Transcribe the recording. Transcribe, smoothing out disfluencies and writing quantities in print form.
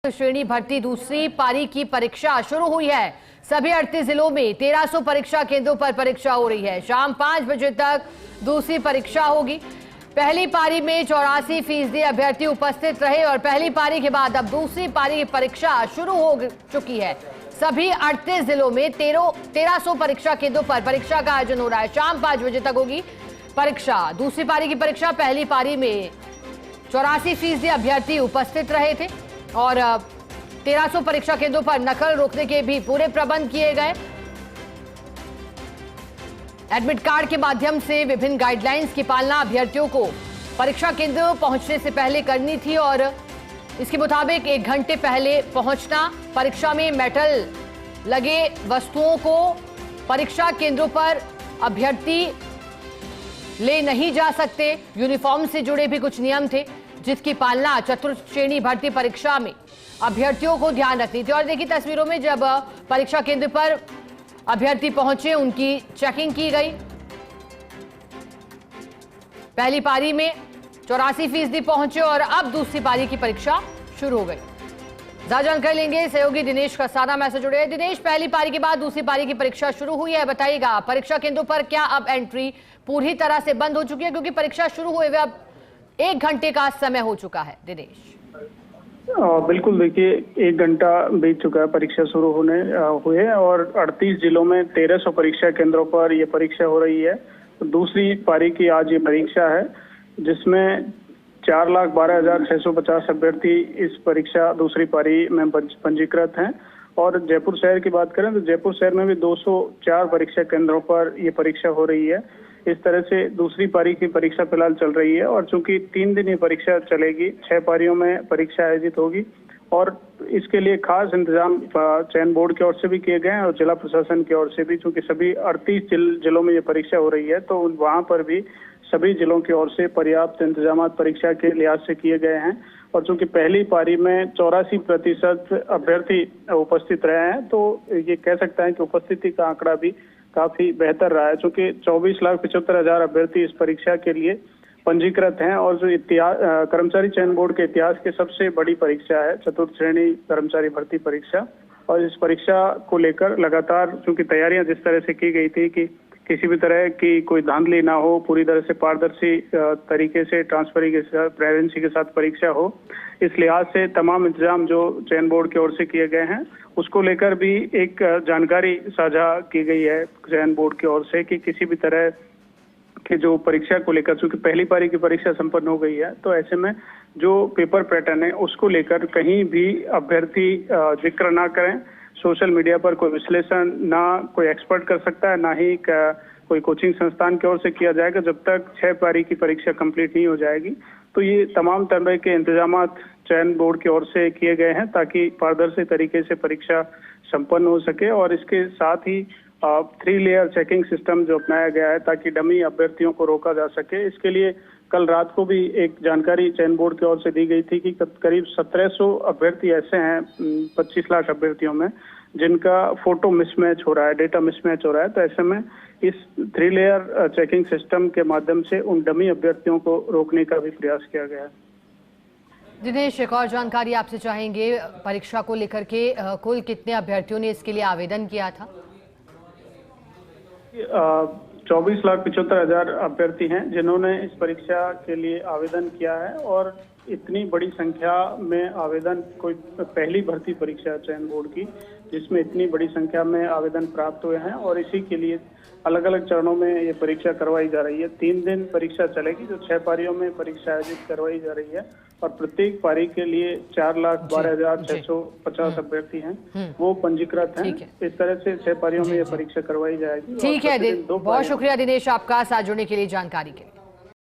श्रेणी भर्ती दूसरी पारी की परीक्षा शुरू हुई है। सभी 38 जिलों में 1300 परीक्षा केंद्रों पर परीक्षा हो रही है। शाम 5 बजे तक दूसरी परीक्षा होगी। पहली पारी में 84% अभ्यर्थी उपस्थित रहे और पहली पारी के बाद अब दूसरी पारी की परीक्षा शुरू हो चुकी है। सभी 38 जिलों में 1300 परीक्षा केंद्रों पर परीक्षा का आयोजन हो रहा है। शाम 5 बजे तक होगी परीक्षा। दूसरी पारी की परीक्षा, पहली पारी में 84% अभ्यर्थी उपस्थित रहे थे और 1300 परीक्षा केंद्रों पर नकल रोकने के भी पूरे प्रबंध किए गए। एडमिट कार्ड के माध्यम से विभिन्न गाइडलाइंस की पालना अभ्यर्थियों को परीक्षा केंद्र पहुंचने से पहले करनी थी और इसके मुताबिक 1 घंटे पहले पहुंचना। परीक्षा में मेटल लगे वस्तुओं को परीक्षा केंद्रों पर अभ्यर्थी ले नहीं जा सकते। यूनिफॉर्म से जुड़े भी कुछ नियम थे जिसकी पालना चतुर्थ श्रेणी भर्ती परीक्षा में अभ्यर्थियों को ध्यान रखनी थी। और देखिए तस्वीरों में जब परीक्षा केंद्र पर अभ्यर्थी पहुंचे उनकी चेकिंग की गई। पहली पारी में 84% पहुंचे और अब दूसरी पारी की परीक्षा शुरू हो गई। ज्यादा जानकारी लेंगे सहयोगी दिनेश कसाना मैसेज जुड़े। दिनेश, पहली पारी के बाद दूसरी पारी की परीक्षा शुरू हुई है, बताइएगा परीक्षा केंद्रों पर क्या अब एंट्री पूरी तरह से बंद हो चुकी है, क्योंकि परीक्षा शुरू हुए हुए अब 1 घंटे का समय हो चुका है। दिनेश, बिल्कुल, देखिए 1 घंटा बीत चुका है परीक्षा शुरू होने हुए और 38 जिलों में 1300 परीक्षा केंद्रों पर यह परीक्षा हो रही है। दूसरी पारी की आज ये परीक्षा है जिसमें 4,12,650 अभ्यर्थी इस परीक्षा दूसरी पारी में पंजीकृत हैं। और जयपुर शहर की बात करें तो जयपुर शहर में भी 204 परीक्षा केंद्रों पर यह परीक्षा हो रही है। इस तरह से दूसरी पारी की परीक्षा फिलहाल चल रही है और चूंकि 3 दिन ये परीक्षा चलेगी, 6 पारियों में परीक्षा आयोजित होगी और इसके लिए खास इंतजाम चयन बोर्ड की ओर से भी किए गए हैं और जिला प्रशासन की ओर से भी। चूंकि सभी 38 जिलों में ये परीक्षा हो रही है तो वहां पर भी सभी जिलों की ओर से पर्याप्त इंतजाम परीक्षा के लिहाज से किए गए हैं। और चूंकि पहली पारी में 84% अभ्यर्थी उपस्थित रहे हैं तो ये कह सकते हैं कि उपस्थिति का आंकड़ा भी काफी बेहतर रहा है। चूंकि 24,75,000 अभ्यर्थी इस परीक्षा के लिए पंजीकृत हैं और जो कर्मचारी चयन बोर्ड के इतिहास की सबसे बड़ी परीक्षा है चतुर्थ श्रेणी कर्मचारी भर्ती परीक्षा। और इस परीक्षा को लेकर लगातार चूंकि तैयारियां जिस तरह से की गई थी कि किसी भी तरह की कोई धांधली ना हो, पूरी तरह से पारदर्शी तरीके से ट्रांसपेरेंसी के साथ परीक्षा हो, इस लिहाज से तमाम इंतजाम जो चयन बोर्ड की ओर से किए गए हैं उसको लेकर भी एक जानकारी साझा की गई है चयन बोर्ड की ओर से कि किसी भी तरह के जो परीक्षा को लेकर, चूंकि पहली पारी की परीक्षा संपन्न हो गई है तो ऐसे में जो पेपर पैटर्न है उसको लेकर कहीं भी अभ्यर्थी जिक्र ना करें। सोशल मीडिया पर कोई विश्लेषण ना कोई एक्सपर्ट कर सकता है, ना ही कोई कोचिंग संस्थान की ओर से किया जाएगा जब तक 6 पारी की परीक्षा कंप्लीट नहीं हो जाएगी। तो ये तमाम तरह के इंतजाम चयन बोर्ड की ओर से किए गए हैं ताकि पारदर्शी तरीके से परीक्षा संपन्न हो सके। और इसके साथ ही 3 लेयर चेकिंग सिस्टम जो अपनाया गया है ताकि डमी अभ्यर्थियों को रोका जा सके। इसके लिए कल रात को भी एक जानकारी चयन बोर्ड की ओर से दी गई थी कि करीब 1700 अभ्यर्थी ऐसे हैं 25 लाख अभ्यर्थियों में जिनका फोटो मिसमैच हो रहा है, डेटा मिसमैच हो रहा है। तो ऐसे में इस 3 लेयर चेकिंग सिस्टम के माध्यम से उन डमी अभ्यर्थियों को रोकने का भी प्रयास किया गया है। दिनेश, एक और जानकारी आपसे चाहेंगे परीक्षा को लेकर के, कुल कितने अभ्यर्थियों ने इसके लिए आवेदन किया था? 24,75,000 अभ्यर्थी हैं जिन्होंने इस परीक्षा के लिए आवेदन किया है और इतनी बड़ी संख्या में आवेदन कोई पहली भर्ती परीक्षा चयन बोर्ड की जिसमें इतनी बड़ी संख्या में आवेदन प्राप्त हुए हैं और इसी के लिए अलग अलग चरणों में ये परीक्षा करवाई जा रही है। 3 दिन परीक्षा चलेगी जो 6 पारियों में परीक्षा आयोजित करवाई जा रही है और प्रत्येक पारी के लिए 4,12,650 अभ्यर्थी हैं वो पंजीकृत हैं। इस तरह से 6 पारियों में ये परीक्षा करवाई जाएगी। ठीक है, बहुत शुक्रिया दिनेश आपका साथ जुड़ने के लिए, जानकारी के लिए।